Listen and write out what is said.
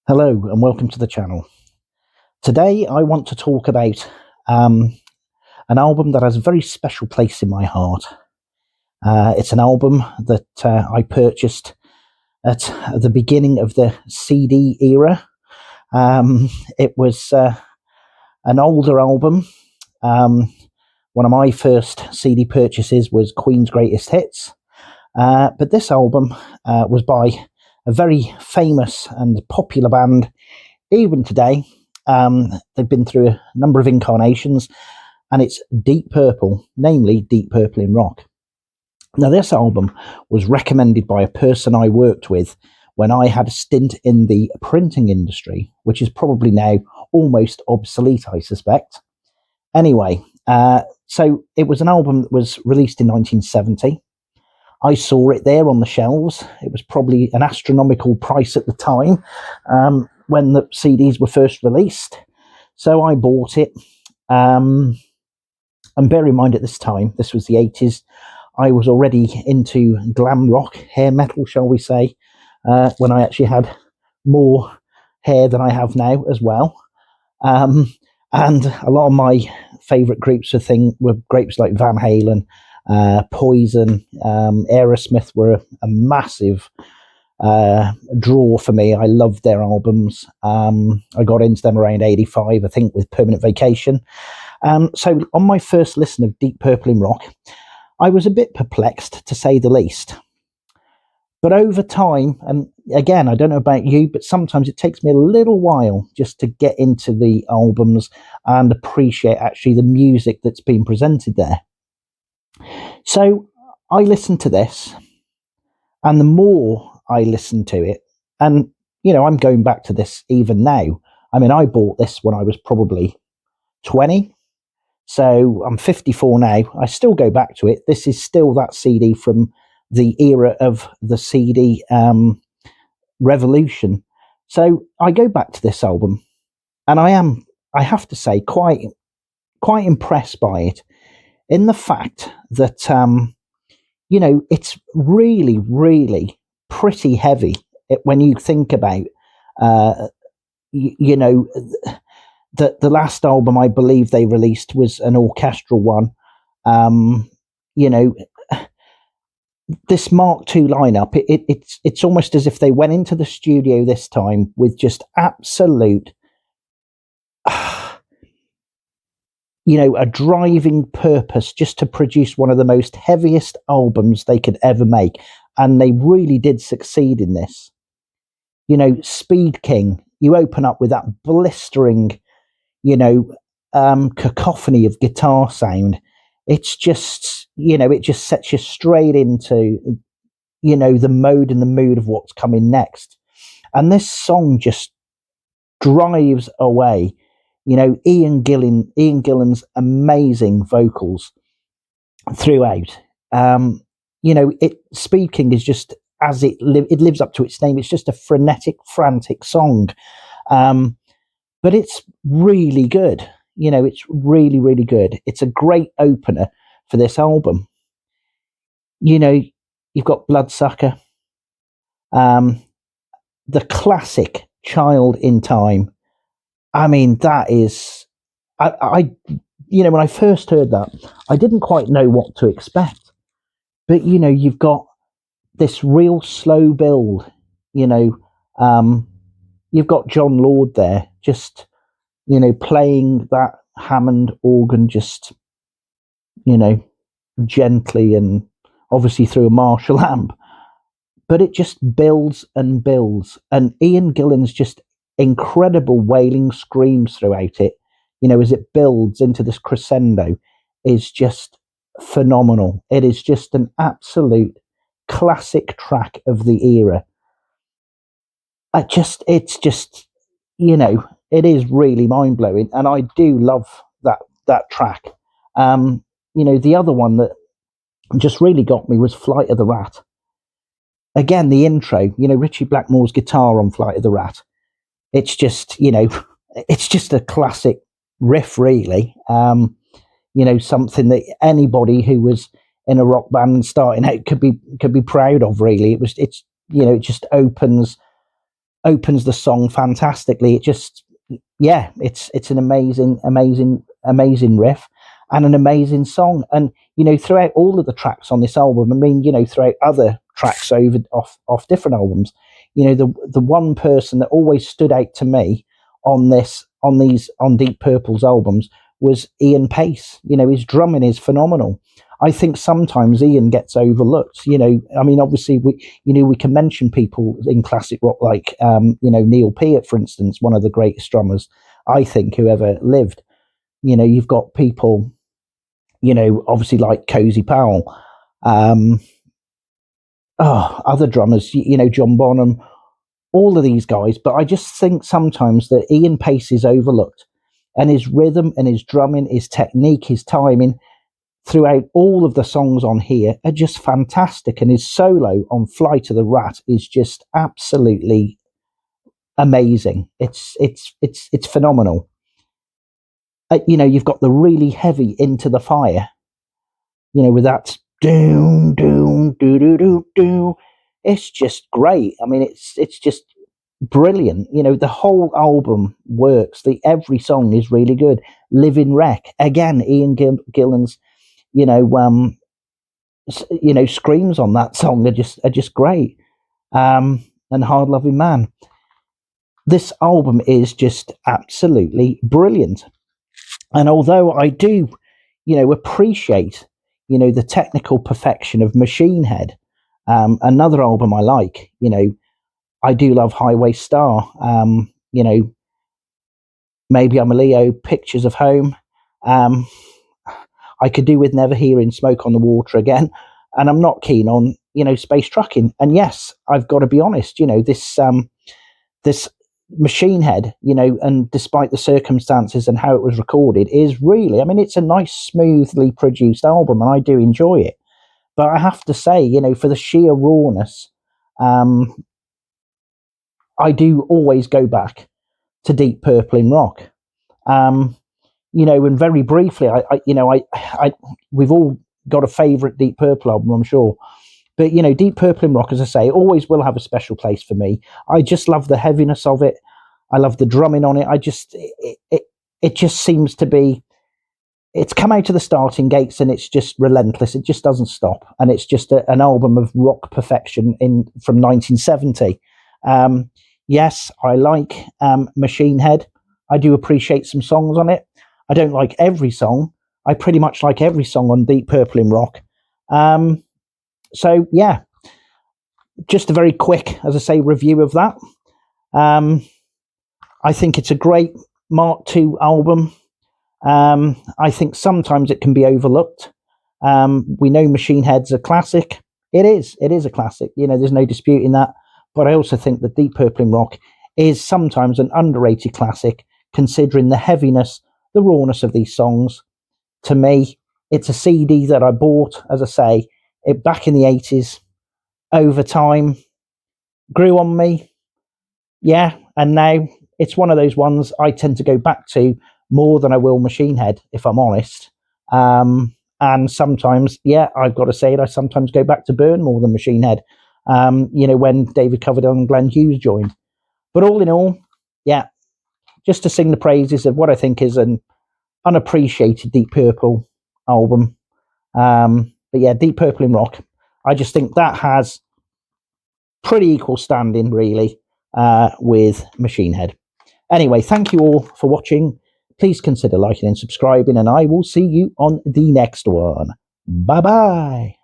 Hello and welcome to the channel. Today I want to talk about um, an album that has a very special place in my heart. It's an album that I purchased at the beginning of the CD era. It was an older album. One of my first CD purchases was Queen's Greatest Hits, but this album was by a very famous and popular band. Even today, they've been through a number of incarnations, and it's Deep Purple, namely Deep Purple in rock. Now, this album was recommended by a person I worked with when I had a stint in the printing industry, which is probably now almost obsolete, I suspect. Anyway, so it was an album that was released in 1970. I saw it there on the shelves. It was probably an astronomical price at the time when the CDs were first released. So I bought it. And bear in mind, at this time, this was the 80s, I was already into glam rock, hair metal, shall we say, when I actually had more hair than I have now as well. And a lot of my favourite groups were groups like Van Halen, Poison, Aerosmith were a massive draw for me. I loved their albums. I got into them around 85, I think, with Permanent Vacation. So on my first listen of Deep Purple in rock, I was a bit perplexed, to say the least. But over time, and again, I don't know about you, but sometimes it takes me a little while just to get into the albums and appreciate actually the music that's been presented there. So I listened to this, and the more I listened to it, and I'm going back to this even now. I mean, I bought this when I was probably 20. So I'm 54 now. I still go back to it. This is still that CD from the era of the CD revolution. So I go back to this album, and I have to say, quite impressed by it, in the fact that it's really, really pretty heavy when you think about the last album I believe they released was an orchestral one. You know, this Mark II lineup, it's almost as if they went into the studio this time with just absolute, a driving purpose just to produce one of the most heaviest albums they could ever make. And they really did succeed in this. Speed King, you open up with that blistering, cacophony of guitar sound. It's just, it just sets you straight into, the mode and the mood of what's coming next. And this song just drives away. Ian Gillan's amazing vocals throughout. Speed King is just, as it lives up to its name. It's just a frenetic, frantic song. But it's really good. It's really, really good. It's a great opener for this album. You've got Bloodsucker, the classic Child in Time. I mean, that is, when I first heard that, I didn't quite know what to expect. But, you've got this real slow build, you've got John Lord there, just, playing that Hammond organ, just, gently, and obviously through a Marshall amp. But it just builds and builds. And Ian Gillan's just incredible wailing screams throughout it, as it builds into this crescendo, is just phenomenal. It is just an absolute classic track of the era. It is really mind blowing, and I do love that track. The other one that just really got me was Flight of the Rat. Again, the intro, Richie Blackmore's guitar on Flight of the Rat. It's just, it's just a classic riff, really. Something that anybody who was in a rock band starting out could be proud of, really. It just opens opens the song fantastically. It just, yeah, it's an amazing riff and an amazing song. And throughout all of the tracks on this album, I mean, throughout other tracks off different albums, the one person that always stood out to me on Deep Purple's albums was Ian Pace. His drumming is phenomenal. I think sometimes Ian gets overlooked. I mean, obviously we can mention people in classic rock like Neil Peart, for instance, one of the greatest drummers I think who ever lived. You've got people, obviously like Cozy Powell, other drummers, John Bonham, all of these guys. But I just think sometimes that Ian Pace is overlooked, and his rhythm and his drumming, his technique, his timing throughout all of the songs on here are just fantastic. And his solo on Fly to the Rat is just absolutely amazing. It's phenomenal. You've got the really heavy Into the Fire, with that doom doom doo doo doo doo. It's just great. I mean, it's just brilliant. The whole album works. Every song is really good. Living Wreck, again, Ian Gillan's screams on that song are just great. And Hard Loving Man. This album is just absolutely brilliant. And although I do, appreciate, the technical perfection of Machine Head, another album I like, I do love Highway Star, Maybe I'm a Leo, Pictures of Home. I could do with never hearing Smoke on the Water again. And I'm not keen on, Space Trucking. And yes, I've got to be honest, this Machine Head, and despite the circumstances and how it was recorded, is really, I mean, it's a nice, smoothly produced album, and I do enjoy it. But I have to say, for the sheer rawness, I do always go back to Deep Purple in rock. And very briefly, we've all got a favourite Deep Purple album, I'm sure. But, Deep Purple in rock, as I say, always will have a special place for me. I just love the heaviness of it. I love the drumming on it. It just seems to be, it's come out of the starting gates and it's just relentless. It just doesn't stop. And it's just an album of rock perfection from 1970. Yes, I like Machine Head. I do appreciate some songs on it. I don't like every song. I pretty much like every song on Deep Purple in rock. So, yeah, just a very quick, as I say, review of that. I think it's a great Mark II album. I think sometimes it can be overlooked. We know Machine Head's a classic. It is a classic. There's no disputing that. But I also think that Deep Purple in rock is sometimes an underrated classic, considering the heaviness, the rawness of these songs. To me, it's a CD that I bought, as I say, back in the 80s. Over time, grew on me. Yeah, and now it's one of those ones I tend to go back to more than I will Machine Head, if I'm honest. And sometimes, yeah, I've got to say it, I sometimes go back to Burn more than Machine Head, when David Coverdale and Glenn Hughes joined. But all in all, yeah, just to sing the praises of what I think is an unappreciated Deep Purple album. But yeah, Deep Purple in rock, I just think that has pretty equal standing, really, with Machine Head. Anyway, thank you all for watching. Please consider liking and subscribing, and I will see you on the next one. Bye-bye.